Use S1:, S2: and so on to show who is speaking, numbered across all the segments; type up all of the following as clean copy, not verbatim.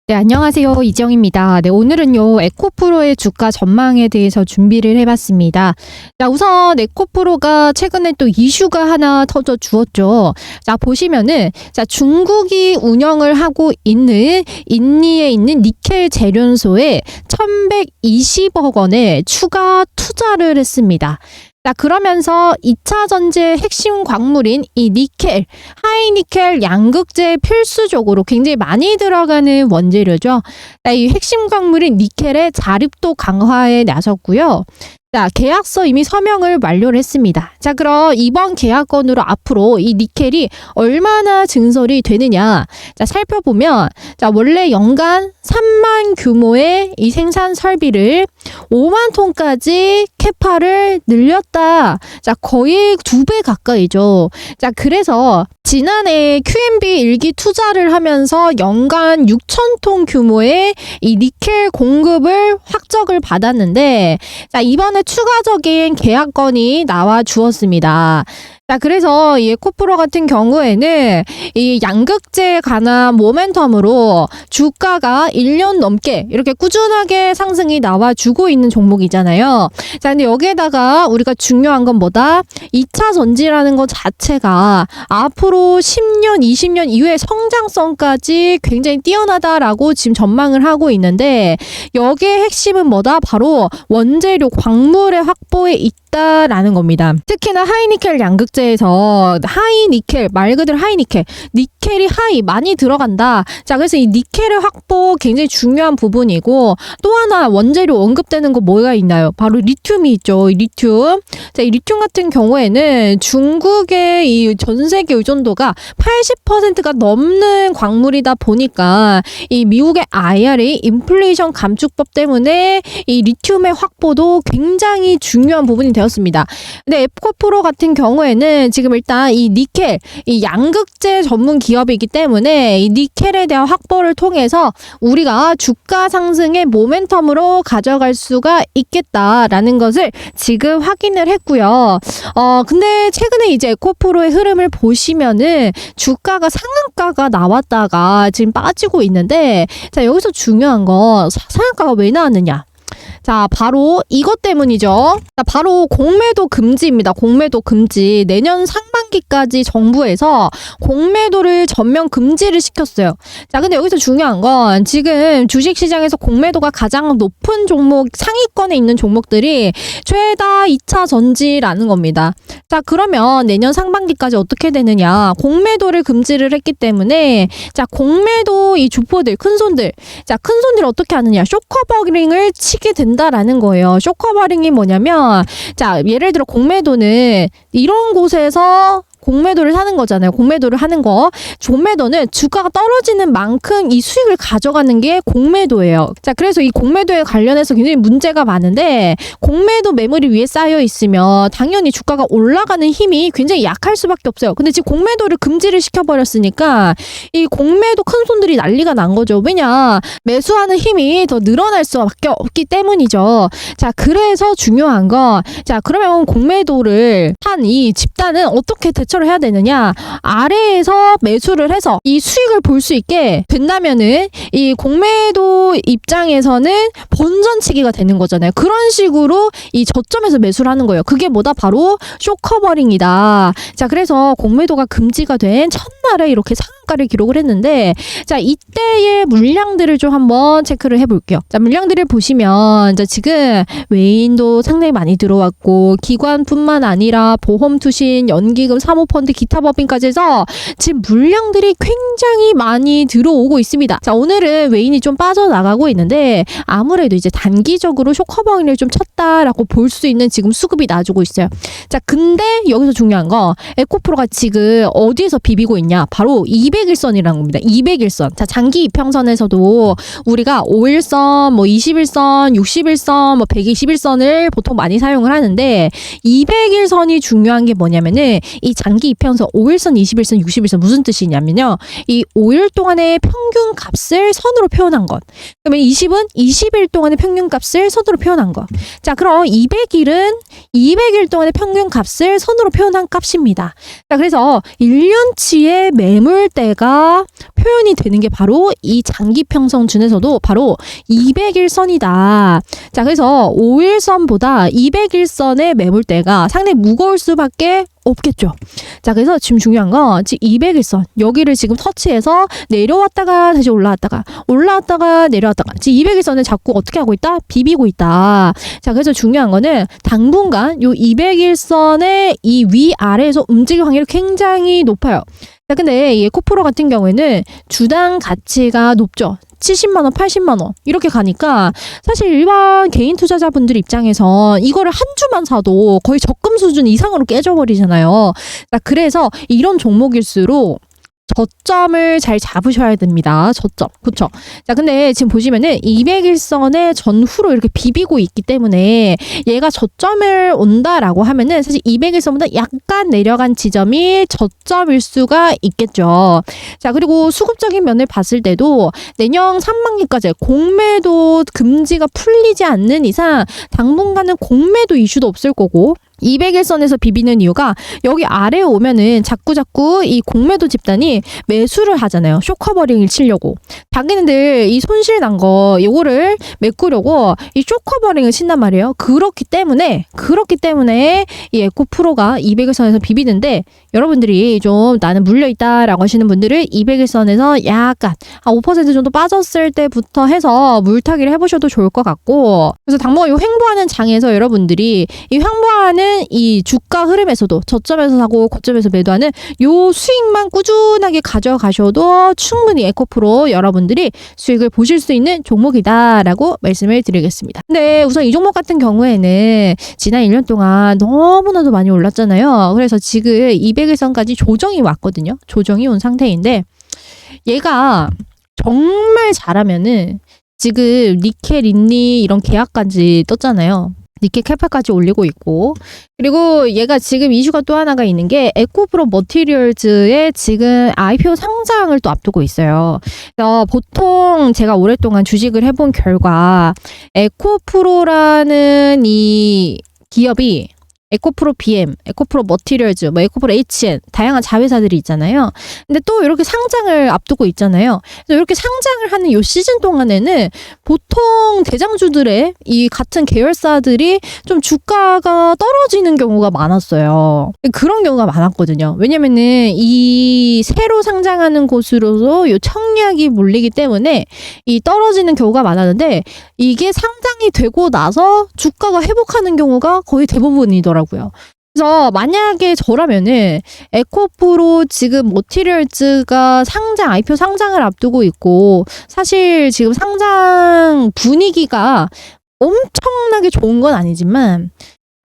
S1: 네, 안녕하세요. 이지영입니다. 네, 오늘은요, 에코프로의 주가 전망에 대해서 준비를 해봤습니다. 자, 우선 에코프로가 최근에 또 이슈가 하나 터져 주었죠. 자, 보시면은, 자, 중국이 운영을 하고 있는 인니에 있는 니켈 재련소에 1120억 원의 추가 투자를 했습니다. 자, 그러면서 2차 전지의 핵심 광물인 이 니켈, 하이니켈 양극재에 필수적으로 굉장히 많이 들어가는 원재료죠. 자, 이 핵심 광물인 니켈의 자립도 강화에 나섰고요. 자, 계약서 이미 서명을 완료를 했습니다. 자, 그럼 이번 계약건으로 앞으로 이 니켈이 얼마나 증설이 되느냐. 자, 살펴보면, 자, 원래 연간 3만 규모의 이 생산 설비를 5만 톤까지 캐파를 늘렸다. 자, 거의 2배 가까이죠. 자, 그래서 지난해 QNB 일기 투자를 하면서 연간 6,000톤 규모의 이 니켈 공급을 확정을 받았는데, 자, 이번에 추가적인 계약건이 나와 주었습니다. 자, 그래서 이 에코프로 같은 경우에는 이 양극재에 관한 모멘텀으로 주가가 1년 넘게 이렇게 꾸준하게 상승이 나와주고 있는 종목이잖아요. 자, 근데 여기에다가 우리가 중요한 건 뭐다? 2차 전지라는 것 자체가 앞으로 10년, 20년 이후의 성장성까지 굉장히 뛰어나다라고 지금 전망을 하고 있는데, 여기에 핵심은 뭐다? 바로 원재료 광물의 확보에 있다라는 겁니다. 특히나 하이니켈 양극재에서 하이니켈, 말 그대로 하이니켈, 니켈이 하이 많이 들어간다. 자, 그래서 이 니켈의 확보 굉장히 중요한 부분이고, 또 하나 원재료 언급되는 거 뭐가 있나요? 바로 리튬이 있죠. 리튬. 자, 이 리튬 같은 경우에는 중국의 이 전 세계 의존도가 80%가 넘는 광물이다 보니까 이 미국의 IRA 인플레이션 감축법 때문에 이 리튬의 확보도 굉장히 중요한 부분이 되었습니다. 근데 에코프로 같은 경우에는 지금 일단 이 니켈, 이 양극재 전문 기업이기 때문에 이 니켈에 대한 확보를 통해서 우리가 주가 상승의 모멘텀으로 가져갈 수가 있겠다라는 것을 지금 확인을 했고요. 근데 최근에 이제 에코프로의 흐름을 보시면은 주가가 상한가가 나왔다가 지금 빠지고 있는데, 자, 여기서 중요한 건 상한가가 왜 나왔느냐? 자, 바로 이것 때문이죠. 자, 바로 공매도 금지입니다. 공매도 금지. 내년 상반기까지 정부에서 공매도를 전면 금지를 시켰어요. 자, 근데 여기서 중요한 건 지금 주식시장에서 공매도가 가장 높은 종목, 상위권에 있는 종목들이 죄다 2차 전지라는 겁니다. 자, 그러면 내년 상반기까지 어떻게 되느냐. 공매도를 금지를 했기 때문에, 자, 공매도 이 주포들, 큰손들. 자, 큰손들이 어떻게 하느냐. 쇼커버링을 치게 된다라는 거예요. 쇼커버링이 뭐냐면, 자, 예를 들어 공매도는 이런 곳에서 공매도를 사는 거잖아요. 공매도를 하는 거. 공매도는 주가가 떨어지는 만큼 이 수익을 가져가는 게 공매도예요. 자, 그래서 이 공매도에 관련해서 굉장히 문제가 많은데, 공매도 매물이 위에 쌓여 있으면 당연히 주가가 올라가는 힘이 굉장히 약할 수밖에 없어요. 근데 지금 공매도를 금지를 시켜버렸으니까 이 공매도 큰 손들이 난리가 난 거죠. 왜냐? 매수하는 힘이 더 늘어날 수밖에 없기 때문이죠. 자, 그래서 중요한 건, 자, 그러면 공매도를 한 이 집단은 어떻게 대처를 해야 되느냐. 아래에서 매수를 해서 이 수익을 볼 수 있게 된다면은 이 공매도 입장에서는 본전치기가 되는 거잖아요. 그런 식으로 이 저점에서 매수를 하는 거예요. 그게 뭐다? 바로 쇼커버링이다. 자, 그래서 공매도가 금지가 된 첫날에 이렇게 상한가를 기록을 했는데, 자, 이때의 물량들을 좀 한번 체크를 해볼게요. 자, 물량들을 보시면, 자, 지금 외인도 상당히 많이 들어왔고, 기관뿐만 아니라 보험, 투신, 연기금, 사모펀드, 기타 법인까지 해서 지금 물량들이 굉장히 많이 들어오고 있습니다. 자, 오늘은 외인이 좀 빠져나가고 있는데, 아무래도 이제 단기적으로 쇼커버링을 좀 쳤다라고 볼 수 있는 지금 수급이 나와주고 있어요. 자, 근데 여기서 중요한 거, 에코프로가 지금 어디에서 비비고 있냐? 바로 200일선이라는 겁니다. 200일선. 자, 장기 이평선에서도 우리가 5일선, 뭐 21선, 60일선, 뭐 121선을 보통 많이 사용을 하는데, 200일선이 중요한 게 뭐냐면은 이 장기 이평선 5일선, 21선, 60일선 무슨 뜻이냐면요. 이 5일 동안의 평균 값을 선으로 표현한 것. 그러면 20은 20일 동안의 평균 값을 선으로 표현한 것. 자, 그럼 200일은 200일 동안의 평균 값을 선으로 표현한 값입니다. 자, 그래서 1년치의 매물대 매물대가 표현이 되는 게 바로 이 장기평선 중에서도 바로 200일선이다. 자, 그래서 5일선보다 200일선의 매물대가 상당히 무거울 수밖에 없겠죠. 자, 그래서 지금 중요한 건 지금 200일선 여기를 지금 터치해서 내려왔다가 다시 올라왔다가 내려왔다가 지금 200일선을 자꾸 어떻게 하고 있다? 비비고 있다. 자, 그래서 중요한 거는 당분간 요 200일선의 이 위아래에서 움직일 확률이 굉장히 높아요. 자, 근데 이 에코프로 같은 경우에는 주당 가치가 높죠. 70만 원, 80만 원 이렇게 가니까 사실 일반 개인 투자자분들 입장에서 이거를 한 주만 사도 거의 적금 수준 이상으로 깨져버리잖아요. 자, 그래서 이런 종목일수록 저점을 잘 잡으셔야 됩니다. 저점. 그쵸? 자, 근데 지금 보시면은 200일선의 전후로 이렇게 비비고 있기 때문에 얘가 저점을 온다라고 하면은 사실 200일선보다 약간 내려간 지점이 저점일 수가 있겠죠. 자, 그리고 수급적인 면을 봤을 때도 내년 상반기까지 공매도 금지가 풀리지 않는 이상 당분간은 공매도 이슈도 없을 거고 200일선에서 비비는 이유가 여기 아래에 오면은 자꾸 이 공매도 집단이 매수를 하잖아요. 쇼커버링을 치려고. 자기네들 이 손실 난 거 이거를 메꾸려고 이 쇼커버링을 친단 말이에요. 그렇기 때문에 이 에코프로가 200일선에서 비비는데 여러분들이 좀 나는 물려있다라고 하시는 분들은 200일선에서 약간 한 5% 정도 빠졌을 때부터 해서 물타기를 해보셔도 좋을 것 같고 그래서 당분간 이 횡보하는 장에서 여러분들이 이 횡보하는 이 주가 흐름에서도 저점에서 사고 고점에서 매도하는 요 수익만 꾸준하게 가져가셔도 충분히 에코프로 여러분들이 수익을 보실 수 있는 종목이다라고 말씀을 드리겠습니다. 근데 우선 이 종목 같은 경우에는 지난 1년 동안 너무나도 많이 올랐잖아요. 그래서 지금 200일선까지 조정이 왔거든요. 조정이 온 상태인데 얘가 정말 잘하면은 지금 니켈, 린니 이런 계약까지 떴잖아요. 니켈 캐파까지 올리고 있고 그리고 얘가 지금 이슈가 또 하나가 있는 게 에코프로 머티리얼즈의 지금 IPO 상장을 또 앞두고 있어요. 그래서 보통 제가 오랫동안 주식을 해본 결과 에코프로라는 이 기업이 에코프로 BM, 에코프로 머티리얼즈, 뭐 에코프로 HN 다양한 자회사들이 있잖아요. 근데 또 이렇게 상장을 앞두고 있잖아요. 그래서 이렇게 상장을 하는 요 시즌 동안에는 보통 대장주들의 이 같은 계열사들이 좀 주가가 떨어지는 경우가 많았어요. 그런 경우가 많았거든요. 왜냐면은 이 새로 상장하는 곳으로서 요 청약이 몰리기 때문에 이 떨어지는 경우가 많았는데 이게 상장이 되고 나서 주가가 회복하는 경우가 거의 대부분이더라고요. 그래서 만약에 저라면은 에코프로 지금 머티리얼즈가 상장, IPO 상장을 앞두고 있고 사실 지금 상장 분위기가 엄청나게 좋은 건 아니지만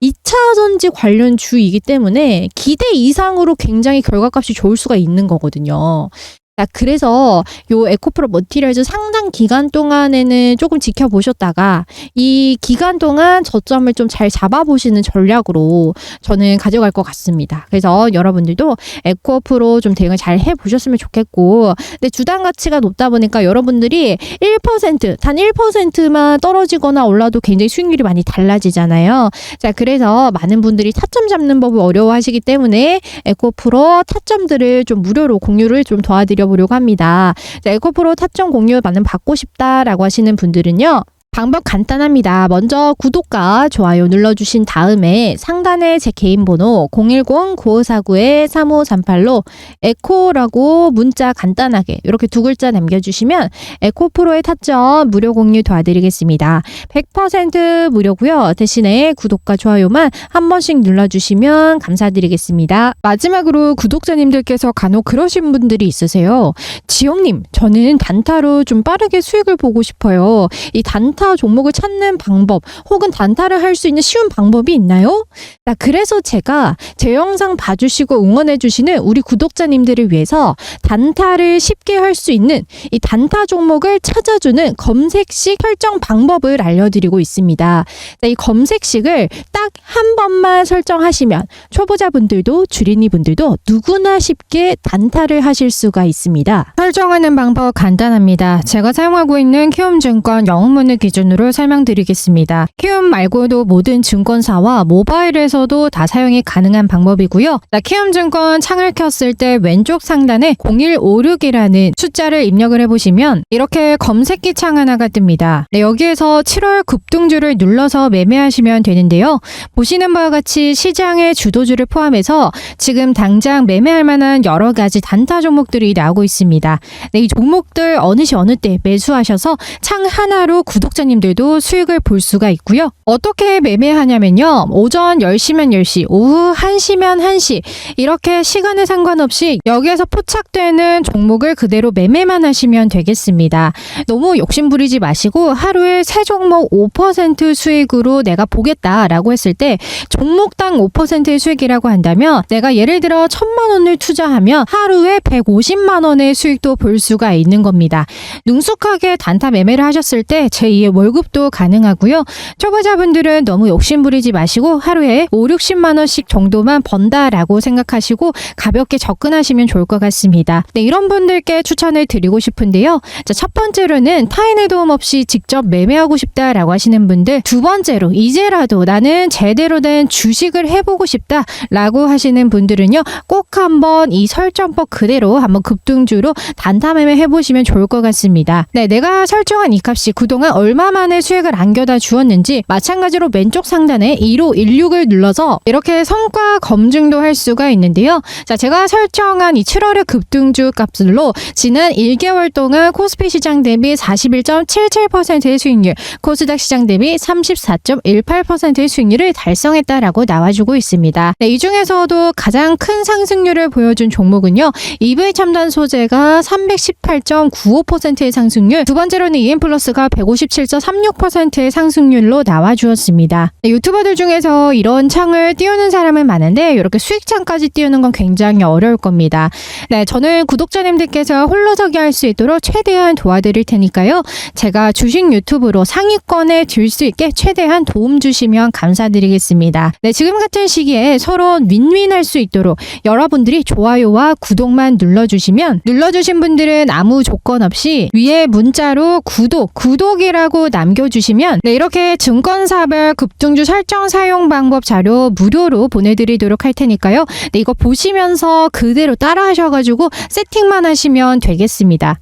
S1: 2차 전지 관련 주이기 때문에 기대 이상으로 굉장히 결과값이 좋을 수가 있는 거거든요. 자, 그래서 요 에코프로 머티리얼즈 상장 기간 동안에는 조금 지켜보셨다가 이 기간 동안 저점을 좀 잘 잡아보시는 전략으로 저는 가져갈 것 같습니다. 그래서 여러분들도 에코프로 좀 대응을 잘 해보셨으면 좋겠고 근데 주당 가치가 높다 보니까 여러분들이 1%, 단 1%만 떨어지거나 올라도 굉장히 수익률이 많이 달라지잖아요. 자, 그래서 많은 분들이 타점 잡는 법을 어려워하시기 때문에 에코프로 타점들을 좀 무료로 공유를 좀 도와드려 보려고 합니다. 자, 에코프로 타점 공유 받고 싶다라고 하시는 분들은요. 방법 간단합니다. 먼저 구독과 좋아요 눌러주신 다음에 상단에 제 개인 번호 010-9549-3538로 에코라고 문자 간단하게 이렇게 두 글자 남겨주시면 에코프로의 타점 무료 공유 도와드리겠습니다. 100% 무료고요. 대신에 구독과 좋아요만 한 번씩 눌러주시면 감사드리겠습니다. 마지막으로 구독자님들께서 간혹 그러신 분들이 있으세요. 지영님, 저는 단타로 좀 빠르게 수익을 보고 싶어요. 이 단타 종목을 찾는 방법 혹은 단타를 할 수 있는 쉬운 방법이 있나요? 자, 그래서 제가 제 영상 봐주시고 응원해주시는 우리 구독자님들을 위해서 단타를 쉽게 할 수 있는 이 단타 종목을 찾아주는 검색식 설정 방법을 알려드리고 있습니다. 자, 이 검색식을 딱 한 번만 설정하시면 초보자분들도 주린이분들도 누구나 쉽게 단타를 하실 수가 있습니다. 설정하는 방법 간단합니다. 제가 사용하고 있는 키움증권 영문을 기준 기준으로 설명드리겠습니다. 키움 말고도 모든 증권사와 모바일에서도 다 사용이 가능한 방법이고요. 자, 키움증권 창을 켰을 때 왼쪽 상단에 0156이라는 숫자를 입력을 해보시면 이렇게 검색기 창 하나가 뜹니다. 네, 여기에서 7월 급등주를 눌러서 매매하시면 되는데요. 보시는 바와 같이 시장의 주도주를 포함해서 지금 당장 매매할 만한 여러 가지 단타 종목들이 나오고 있습니다. 네, 이 종목들 어느 시 어느 때 매수하셔서 창 하나로 구독자님들도 수익을 볼 수가 있고요. 어떻게 매매하냐면요. 오전 10시면 10시, 오후 1시면 1시 이렇게 시간에 상관없이 여기에서 포착되는 종목을 그대로 매매만 하시면 되겠습니다. 너무 욕심부리지 마시고 하루에 세 종목 5% 수익으로 내가 보겠다라고 했을 때 종목당 5%의 수익이라고 한다면 내가 예를 들어 1,000만 원을 투자하면 하루에 150만 원의 수익도 볼 수가 있는 겁니다. 능숙하게 단타 매매를 하셨을 때 제2의 월급도 가능하고요. 초보자분들은 너무 욕심부리지 마시고 하루에 5, 60만 원씩 정도만 번다라고 생각하시고 가볍게 접근하시면 좋을 것 같습니다. 네, 이런 분들께 추천을 드리고 싶은데요. 자, 첫 번째로는 타인의 도움 없이 직접 매매하고 싶다라고 하시는 분들, 두 번째로 이제라도 나는 제대로 된 주식을 해보고 싶다라고 하시는 분들은요. 꼭 한번 이 설정법 그대로 한번 급등주로 단타 매매 해보시면 좋을 것 같습니다. 네, 내가 설정한 이 값이 그동안 얼마만의 수익을 안겨다 주었는지 마찬가지로 왼쪽 상단에 1516을 눌러서 이렇게 성과 검증도 할 수가 있는데요. 자, 제가 설정한 이 7월의 급등주 값으로 지난 1개월 동안 코스피 시장 대비 41.77%의 수익률, 코스닥 시장 대비 34.18%의 수익률을 달성했다라고 나와주고 있습니다. 네, 이 중에서도 가장 큰 상승률을 보여준 종목은요. EV첨단 소재가 318.95%의 상승률, 두 번째로는 EM플러스가 157.36%의 상승률로 나와주었습니다. 네, 유튜버들 중에서 이런 창을 띄우는 사람은 많은데 이렇게 수익창까지 띄우는 건 굉장히 어려울 겁니다. 네, 저는 구독자님들께서 홀로서기 할 수 있도록 최대한 도와드릴 테니까요. 제가 주식 유튜브로 상위권에 들 수 있게 최대한 도움 주시면 감사드리겠습니다. 네, 지금 같은 시기에 서로 윈윈할 수 있도록 여러분들이 좋아요와 구독만 눌러주시면, 눌러주신 분들은 아무 조건 없이 위에 문자로 구독이라고 남겨주시면 네, 이렇게 증권사별 급등주 설정 사용 방법 자료 무료로 보내드리도록 할 테니까요. 네, 이거 보시면서 그대로 따라 하셔가지고 세팅만 하시면 되겠습니다.